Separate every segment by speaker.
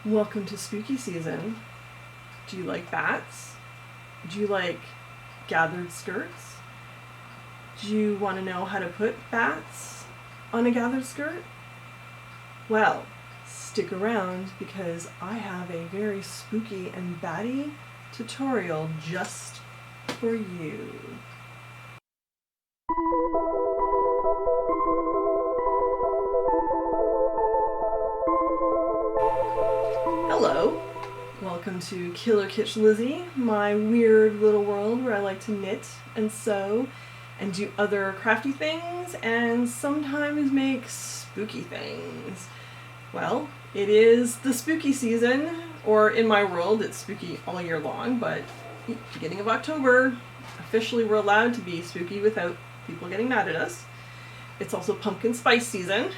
Speaker 1: Welcome to spooky season. Do you like bats? Do you like gathered skirts? Do you want to know how to put bats on a gathered skirt? Well, stick around because I have a very spooky and batty tutorial just for you. Hello, welcome to Killer Kitsch Lizzie, my weird little world where I like to knit and sew and do other crafty things and sometimes make spooky things. Well, it is the spooky season, or in my world it's spooky all year long, but beginning of October, officially we're allowed to be spooky without people getting mad at us. It's also pumpkin spice season.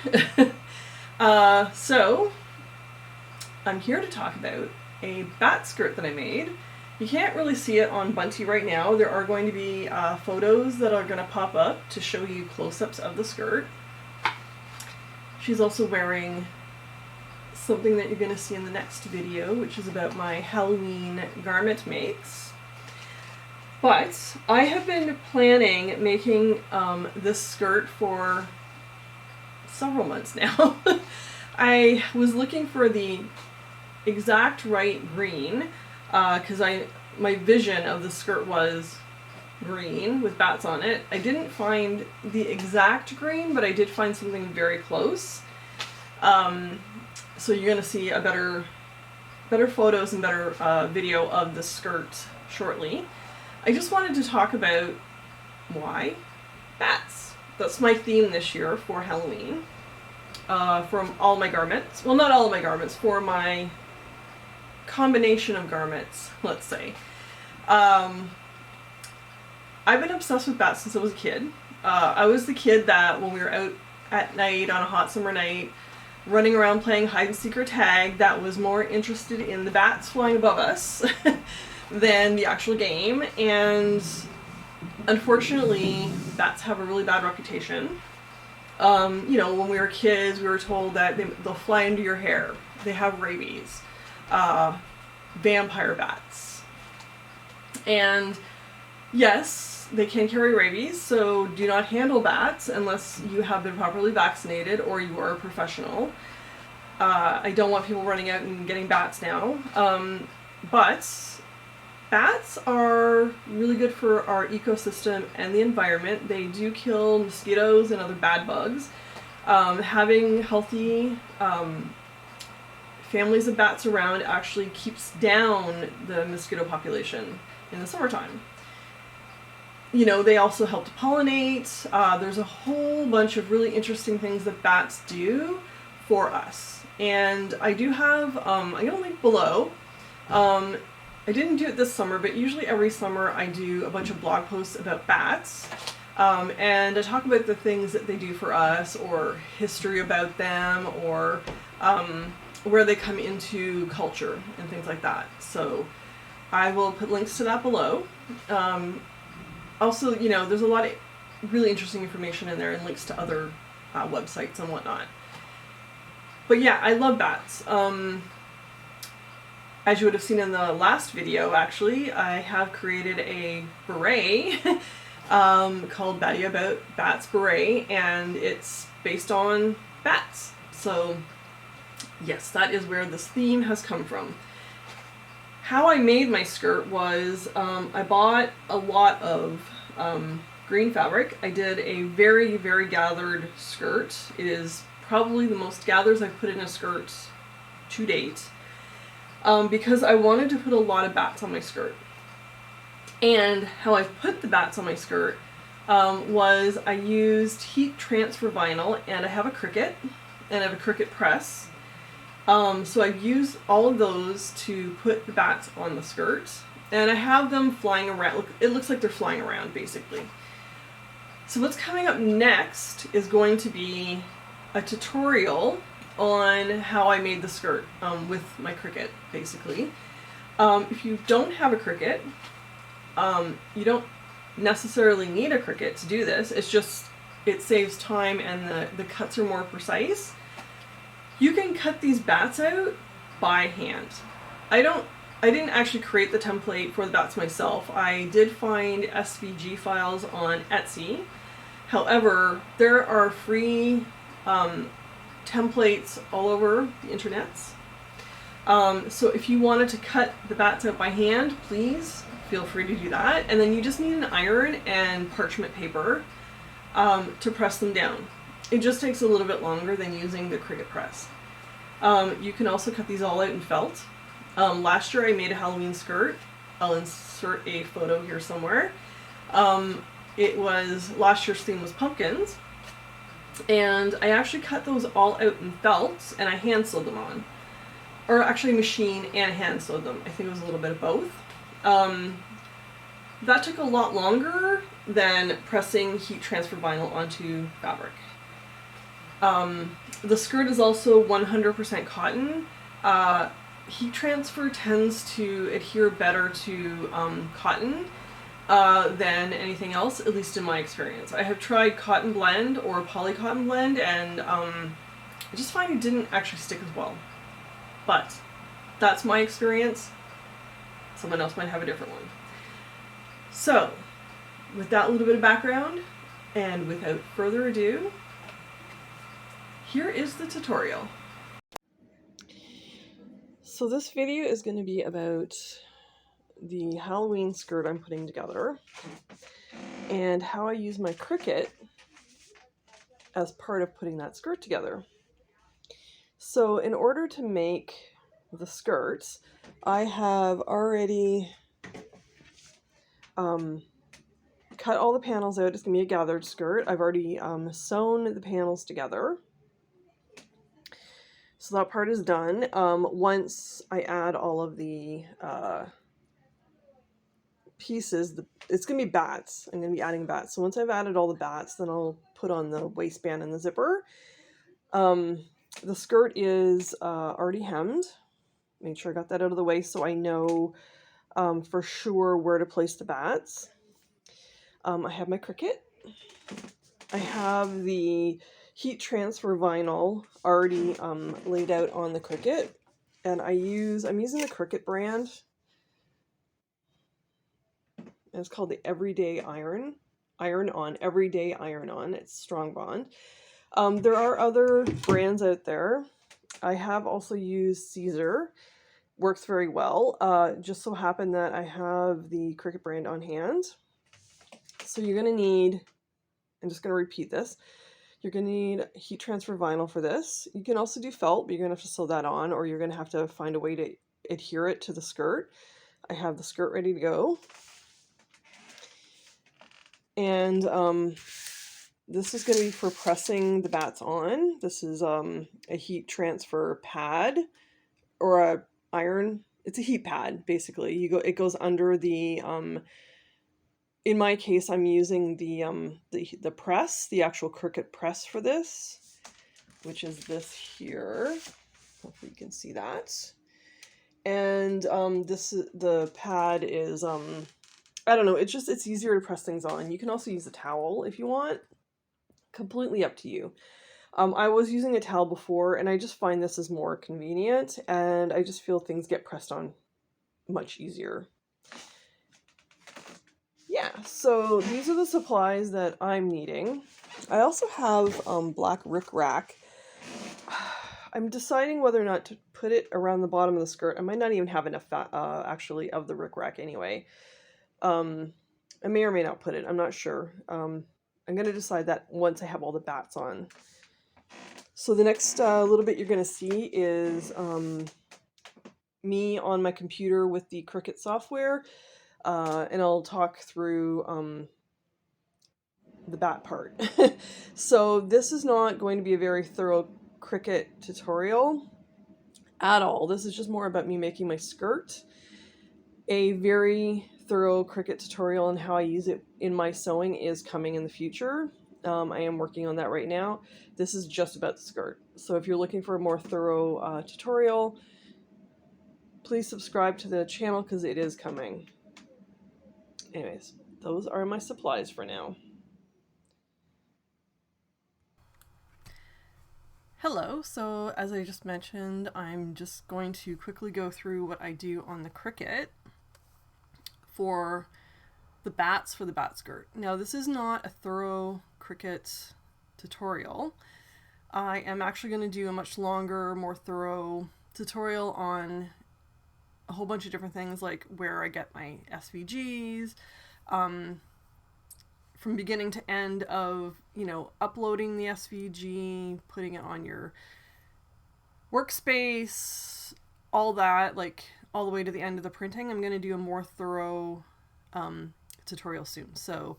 Speaker 1: So I'm here to talk about a bat skirt that I made. You can't really see it on Bunty right now. There are going to be photos that are going to pop up to show you close-ups of the skirt. She's also wearing something that you're going to see in the next video, which is about my Halloween garment makes. But I have been planning making this skirt for several months now. I was looking for the exact right green because my vision of the skirt was green with bats on it. I didn't find the exact green, but I did find something very close. So you're gonna see a better photos and better video of the skirt shortly. I just wanted to talk about why bats. That's my theme this year for Halloween. From all my garments. Well, not all of my garments, for my combination of garments, let's say. I've been obsessed with bats since I was a kid. I was the kid that when we were out at night on a hot summer night, running around playing hide and seek or tag, that was more interested in the bats flying above us than the actual game. And unfortunately, bats have a really bad reputation. When we were kids, we were told that they'll fly into your hair. They have rabies. Vampire bats. And yes, they can carry rabies, so do not handle bats unless you have been properly vaccinated or you are a professional. I don't want people running out and getting bats now. But bats are really good for our ecosystem and the environment. They do kill mosquitoes and other bad bugs. Having healthy families of bats around actually keeps down the mosquito population in the summertime. You know, they also help to pollinate. There's a whole bunch of really interesting things that bats do for us. And I do have, I'm going to link below. I didn't do it this summer, but usually every summer I do a bunch of blog posts about bats. And I talk about the things that they do for us, or history about them, or where they come into culture and things like that. So I will put links to that below. Also, there's a lot of really interesting information in there and links to other websites and whatnot. But yeah, I love bats. As you would have seen in the last video, actually, I have created a beret called Batty About Bats Beret, and it's based on bats. So yes, that is where this theme has come from. How I made my skirt was I bought a lot of green fabric. I did a very, very gathered skirt. It is probably the most gathers I've put in a skirt to date. Because I wanted to put a lot of bats on my skirt. And how I put the bats on my skirt was I used heat transfer vinyl, and I have a Cricut, and I have a Cricut press. So I've used all of those to put the bats on the skirt, and I have them flying around. It looks like they're flying around, basically. So what's coming up next is going to be a tutorial on how I made the skirt with my Cricut, basically. If you don't have a Cricut, you don't necessarily need a Cricut to do this. It's just, it saves time and the cuts are more precise. You can cut these bats out by hand. I didn't actually create the template for the bats myself. I did find SVG files on Etsy. However, there are free templates all over the internets. So if you wanted to cut the bats out by hand, please feel free to do that. And then you just need an iron and parchment paper to press them down. It just takes a little bit longer than using the Cricut press. You can also cut these all out in felt. Last year I made a Halloween skirt. I'll insert a photo here somewhere. Last year's theme was pumpkins. And I actually cut those all out in felt and I hand sewed them on. Or actually machine and hand sewed them. I think it was a little bit of both. That took a lot longer than pressing heat transfer vinyl onto fabric. The skirt is also 100% cotton. Heat transfer tends to adhere better to cotton than anything else, at least in my experience. I have tried cotton blend or poly cotton blend, and I just find it didn't actually stick as well. But that's my experience. Someone else might have a different one. So, with that little bit of background, and without further ado, here is the tutorial. So this video is going to be about the Halloween skirt I'm putting together and how I use my Cricut as part of putting that skirt together. So in order to make the skirts, I have already cut all the panels out. It's going to be a gathered skirt. I've already sewn the panels together. So that part is done. Once I add all of the pieces, it's going to be bats. I'm going to be adding bats. So once I've added all the bats, then I'll put on the waistband and the zipper. The skirt is already hemmed. Make sure I got that out of the way so I know for sure where to place the bats. I have my Cricut. I have the heat transfer vinyl already laid out on the Cricut, and I'm using the Cricut brand. And it's called the Everyday Iron On. Everyday Iron On. It's Strong Bond. There are other brands out there. I have also used Caesar. Works very well. Just so happened that I have the Cricut brand on hand. So you're going to need, I'm just going to repeat this. You're going to need heat transfer vinyl for this. You can also do felt, but you're going to have to sew that on, or you're going to have to find a way to adhere it to the skirt. I have the skirt ready to go. And this is going to be for pressing the bats on. This is a heat transfer pad or a iron. It's a heat pad, basically. It goes under the in my case, I'm using the press, the actual Cricut press for this, which is this here. Hopefully you can see that. And the pad is I don't know, it's easier to press things on. You can also use a towel if you want. Completely up to you. I was using a towel before, and I just find this is more convenient, and I just feel things get pressed on much easier. Yeah, so these are the supplies that I'm needing. I also have black rickrack. I'm deciding whether or not to put it around the bottom of the skirt. I might not even have enough actually of the rickrack anyway. I may or may not put it. I'm not sure. I'm going to decide that once I have all the bats on. So the next little bit you're going to see is me on my computer with the Cricut software. And I'll talk through the bat part. So this is not going to be a very thorough Cricut tutorial at all. This is just more about me making my skirt. A very thorough Cricut tutorial on how I use it in my sewing is coming in the future. I am working on that right now. This is just about the skirt. So if you're looking for a more thorough tutorial, please subscribe to the channel because it is coming. Anyways, those are my supplies for now. Hello, so as I just mentioned, I'm just going to quickly go through what I do on the Cricut for the bats for the bat skirt. Now this is not a thorough Cricut tutorial. I am actually going to do a much longer, more thorough tutorial on a whole bunch of different things, like where I get my SVGs, from beginning to end of, uploading the SVG, putting it on your workspace, all that, like all the way to the end of the printing. I'm going to do a more thorough tutorial soon. So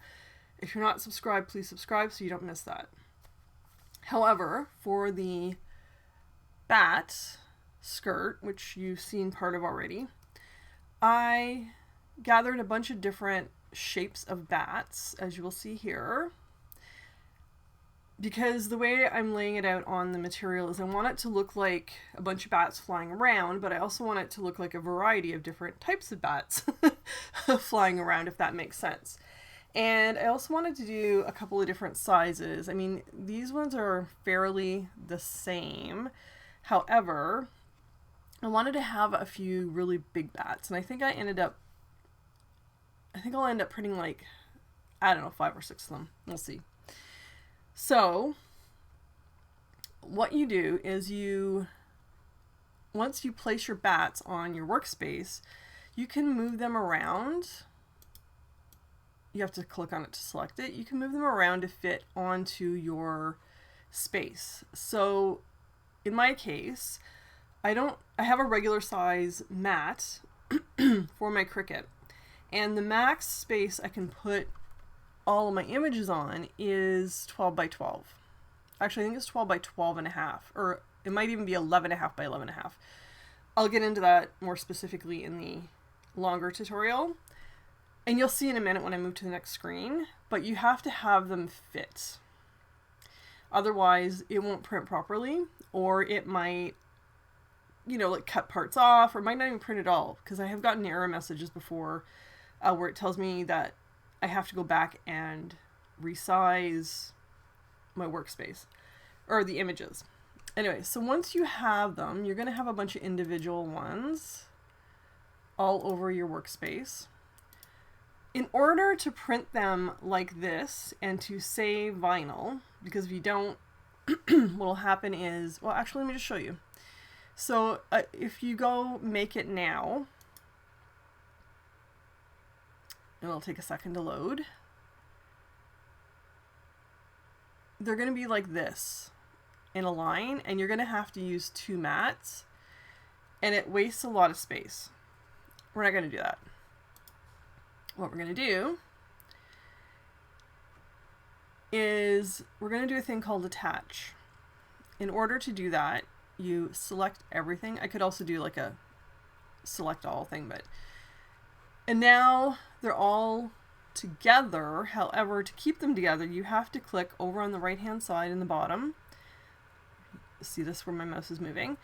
Speaker 1: if you're not subscribed, please subscribe so you don't miss that. However, for the bat skirt, which you've seen part of already, I gathered a bunch of different shapes of bats, as you will see here, because the way I'm laying it out on the material is I want it to look like a bunch of bats flying around, but I also want it to look like a variety of different types of bats flying around, if that makes sense. And I also wanted to do a couple of different sizes. I mean, these ones are fairly the same. However, I wanted to have a few really big bats, and I think I'll end up printing like, I don't know, 5 or 6 of them. We'll see. So what you do is once you place your bats on your workspace, you can move them around. You have to click on it to select it. You can move them around to fit onto your space. So in my case, I have a regular size mat for my Cricut, and the max space I can put all of my images on is 12 by 12. Actually, I think it's 12 by 12 and a half, or it might even be 11 and a half by 11 and a half. I'll get into that more specifically in the longer tutorial, and you'll see in a minute when I move to the next screen, but you have to have them fit. Otherwise, it won't print properly, or it might, like cut parts off, or might not even print at all, because I have gotten error messages before where it tells me that I have to go back and resize my workspace, or the images. Anyway, so once you have them, you're going to have a bunch of individual ones all over your workspace. In order to print them like this and to save vinyl, because if you don't, what'll happen is, well, actually, let me just show you. So if you go make it now, it'll take a second to load. They're going to be like this in a line, and you're going to have to use 2 mats, and it wastes a lot of space. We're not going to do that. What we're going to do is we're going to do a thing called attach. In order to do that, you select everything. I could also do like a select all thing, and now they're all together. However, to keep them together, you have to click over on the right hand side in the bottom. See this where my mouse is moving?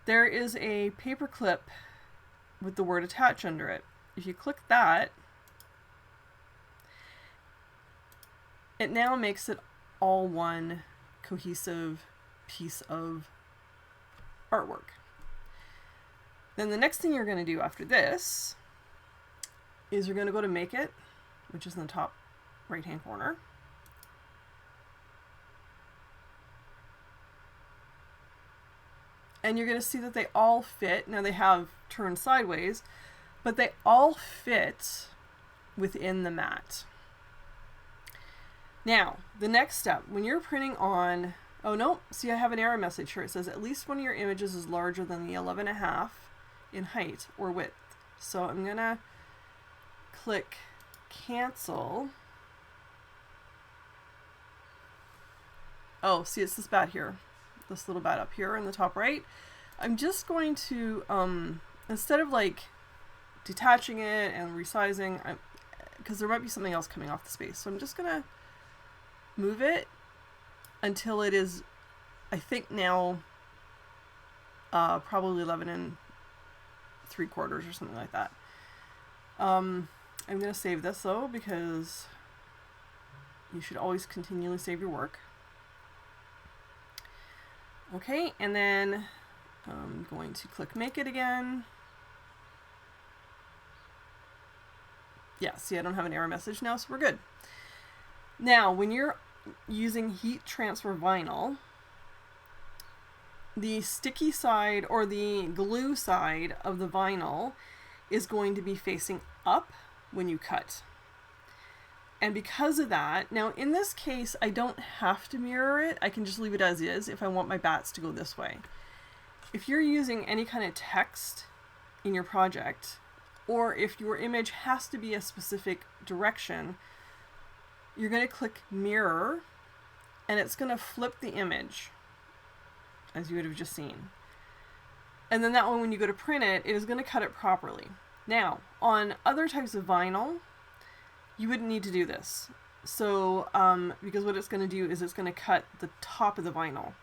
Speaker 1: There is a paper clip with the word attach under it. If you click that, it now makes it all one cohesive piece of artwork. Then the next thing you're going to do after this is you're going to go to Make It, which is in the top right hand corner. And you're going to see that they all fit. Now they have turned sideways, but they all fit within the mat. Now, the next step, when you're printing on, oh no, see I have an error message here. It says at least one of your images is larger than the 11.5 in height or width. So I'm going to click cancel. Oh, see, it's this bat here. This little bat up here in the top right. I'm just going to, instead of like detaching it and resizing, because there might be something else coming off the space. So I'm just going to move it until it is, I think now, probably 11 3/4 or something like that. I'm going to save this though, because you should always continually save your work. Okay, and then I'm going to click make it again. Yeah, see, I don't have an error message now, so we're good. Now, when you're using heat transfer vinyl, the sticky side or the glue side of the vinyl is going to be facing up when you cut. And because of that, now in this case, I don't have to mirror it. I can just leave it as is if I want my bats to go this way. If you're using any kind of text in your project, or if your image has to be a specific direction, you're going to click mirror, and it's going to flip the image, as you would have just seen. And then that way, when you go to print it, it is going to cut it properly. Now, on other types of vinyl, you wouldn't need to do this. So, because what it's going to do is it's going to cut the top of the vinyl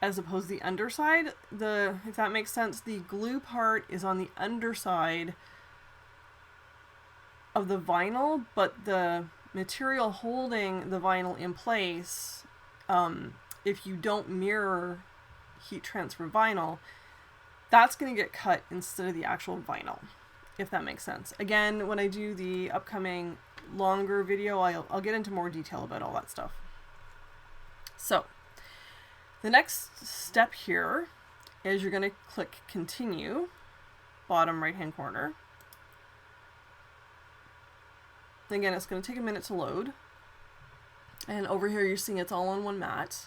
Speaker 1: as opposed to the underside. If that makes sense, the glue part is on the underside of the vinyl, but the material holding the vinyl in place, if you don't mirror heat transfer vinyl, that's going to get cut instead of the actual vinyl, if that makes sense. Again, when I do the upcoming longer video, I'll get into more detail about all that stuff. So the next step here is you're going to click continue, bottom right hand corner. Again, it's going to take a minute to load. And over here you're seeing it's all on one mat.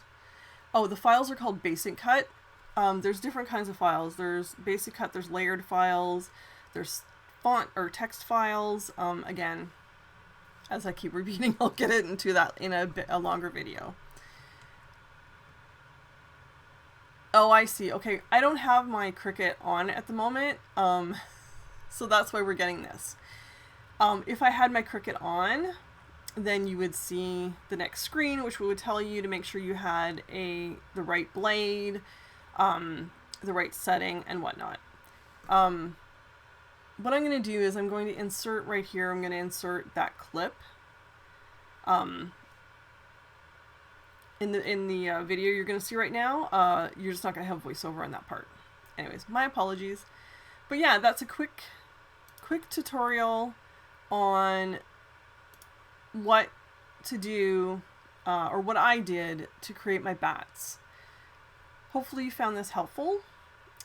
Speaker 1: Oh, the files are called Basic Cut. There's different kinds of files. There's Basic Cut, there's layered files, there's font or text files. Again, as I keep repeating, I'll get into that in a longer video. Oh, I see. Okay, I don't have my Cricut on at the moment, so that's why we're getting this. If I had my Cricut on, then you would see the next screen, which would tell you to make sure you had the right blade, the right setting, and whatnot. What I'm going to do is I'm going to insert right here, I'm going to insert that clip. In the video you're going to see right now, you're just not going to have voiceover on that part. Anyways, my apologies. But yeah, that's a quick tutorial on what to do, or what I did to create my bats. Hopefully you found this helpful,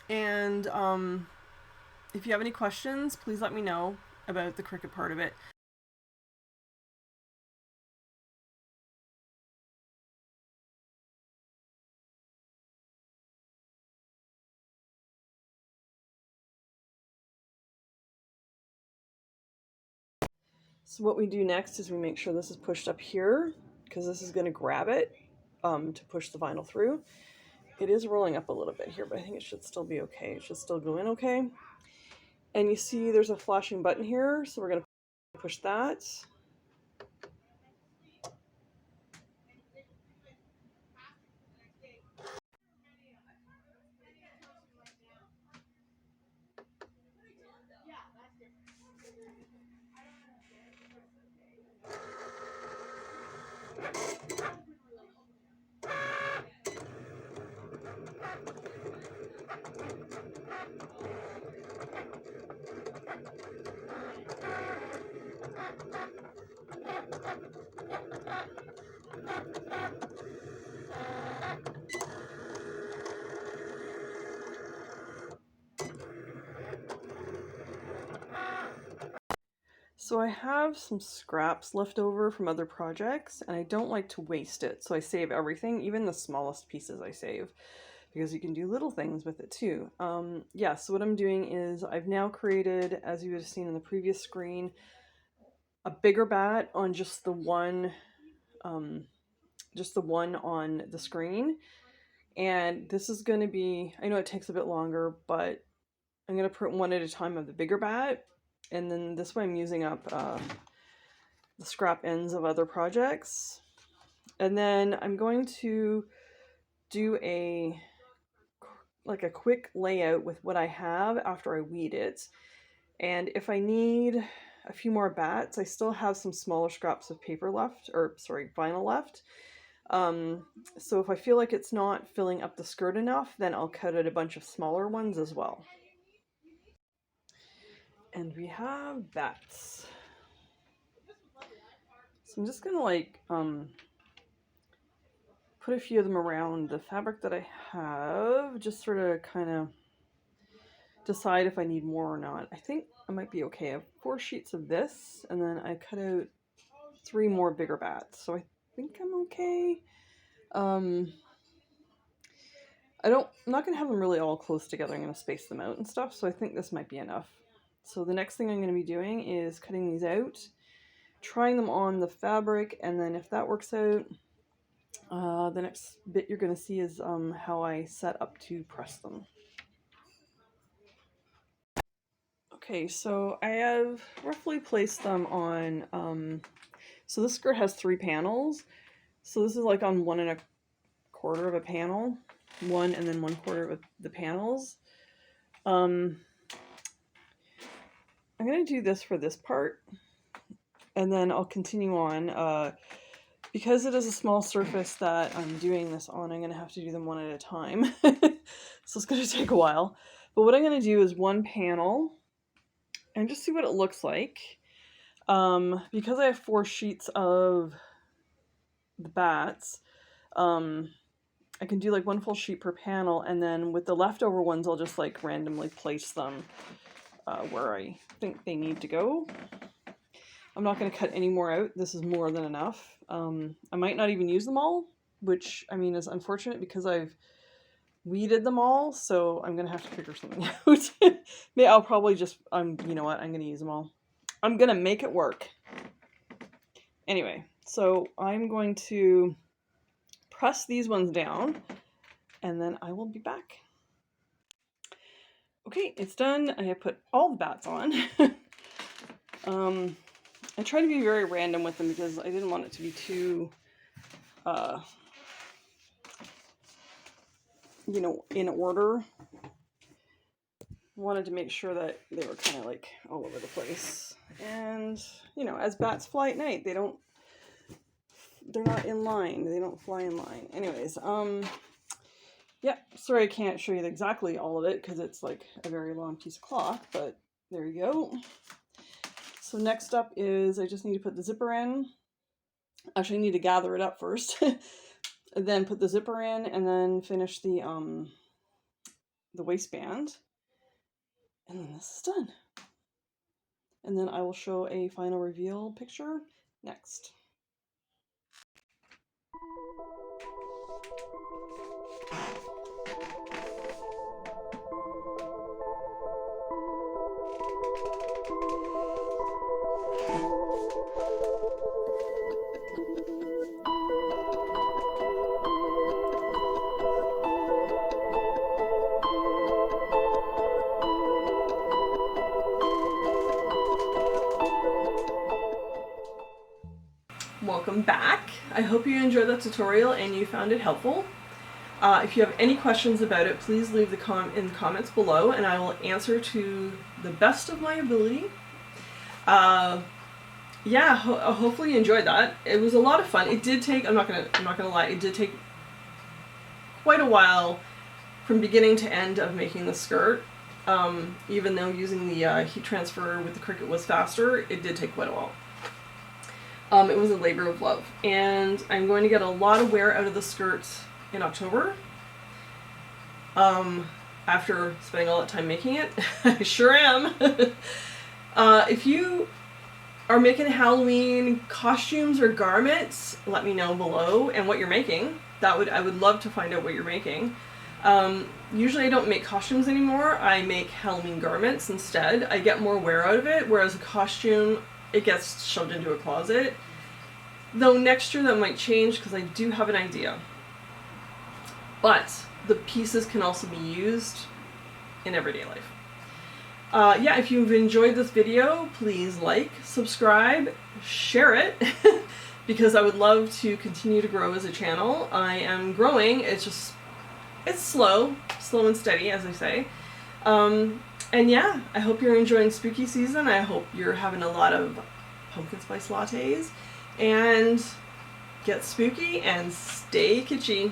Speaker 1: and if you have any questions, please let me know about the Cricut part of it. So what we do next is we make sure this is pushed up here, because this is going to grab it to push the vinyl through. It is rolling up a little bit here, but I think it should still be okay. It should still go in okay. And you see there's a flashing button here, so we're going to push that. So I have some scraps left over from other projects, and I don't like to waste it, so I save everything, even the smallest pieces I save, because you can do little things with it too. Yeah, so what I'm doing is I've now created, as you would have seen in the previous screen, a bigger bat on just the one on the screen. And this is going to be, I know it takes a bit longer, but I'm going to print one at a time of the bigger bat. And then this way I'm using up the scrap ends of other projects. And then I'm going to do a quick layout with what I have after I weed it. And if I need a few more bats, I still have some smaller scraps of paper left, or sorry, vinyl left. So if I feel like it's not filling up the skirt enough, then I'll cut out a bunch of smaller ones as well. And we have bats. So I'm just gonna like put a few of them around the fabric that I have, just sort of kind of decide if I need more or not. I think I might be okay. I have 4 sheets of this, and then I cut out 3 more bigger bats, so I think I'm okay. I'm not gonna have them really all close together. I'm gonna space them out and stuff, so I think this might be enough. So the next thing I'm gonna be doing is cutting these out, trying them on the fabric, and then if that works out, the next bit you're gonna see is how I set up to press them. Okay, so I have roughly placed them on, so this skirt has 3 panels. So this is like on 1 1/4 of a panel, 1 and then 1/4 of the panels. I'm gonna do this for this part, and then I'll continue on. Because it is a small surface that I'm doing this on, I'm gonna have to do them one at a time. So it's gonna take a while. But what I'm gonna do is 1 panel and just see what it looks like. Because I have 4 sheets of the bats, I can do like 1 full sheet per panel, and then with the leftover ones I'll just like randomly place them where I think they need to go. I'm not going to cut any more out. This is more than enough. I might not even use them all, which I mean is unfortunate because I've weeded them all, so I'm going to have to figure something out. Maybe I'll probably just, you know what, I'm going to use them all. I'm going to make it work. Anyway, so I'm going to press these ones down, and then I will be back. Okay, it's done. I have put all the bats on. I try to be very random with them because I didn't want it to be too, you know, in order. Wanted to make sure that they were kind of like all over the place. And, you know, as bats fly at night, they're not in line. They don't fly in line. Anyways, yeah, sorry I can't show you exactly all of it because it's like a very long piece of cloth, but there you go. So next up is I just need to put the zipper in. Actually, I need to gather it up first. And then put the zipper in, and then finish the waistband. And then this is done. And then I will show a final reveal picture next. Welcome back. I hope you enjoyed the tutorial and you found it helpful. If you have any questions about it, please leave in the comments below, and I will answer to the best of my ability. Yeah, hopefully you enjoyed that. It was a lot of fun. It did take, I'm not gonna lie, it did take quite a while from beginning to end of making the skirt. Even though using the heat transfer with the Cricut was faster, it did take quite a while. It was a labor of love, and I'm going to get a lot of wear out of the skirt in October. After spending all that time making it, I sure am. If you are making Halloween costumes or garments, let me know below and what you're making. I would love to find out what you're making. Usually I don't make costumes anymore. I make Halloween garments instead. I get more wear out of it, whereas a costume, it gets shoved into a closet. Though next year that might change because I do have an idea. But the pieces can also be used in everyday life. Yeah, if you've enjoyed this video, please like, subscribe, share it, because I would love to continue to grow as a channel. I am growing, it's slow and steady, as I say. And yeah, I hope you're enjoying spooky season. I hope you're having a lot of pumpkin spice lattes. And get spooky and stay kitschy.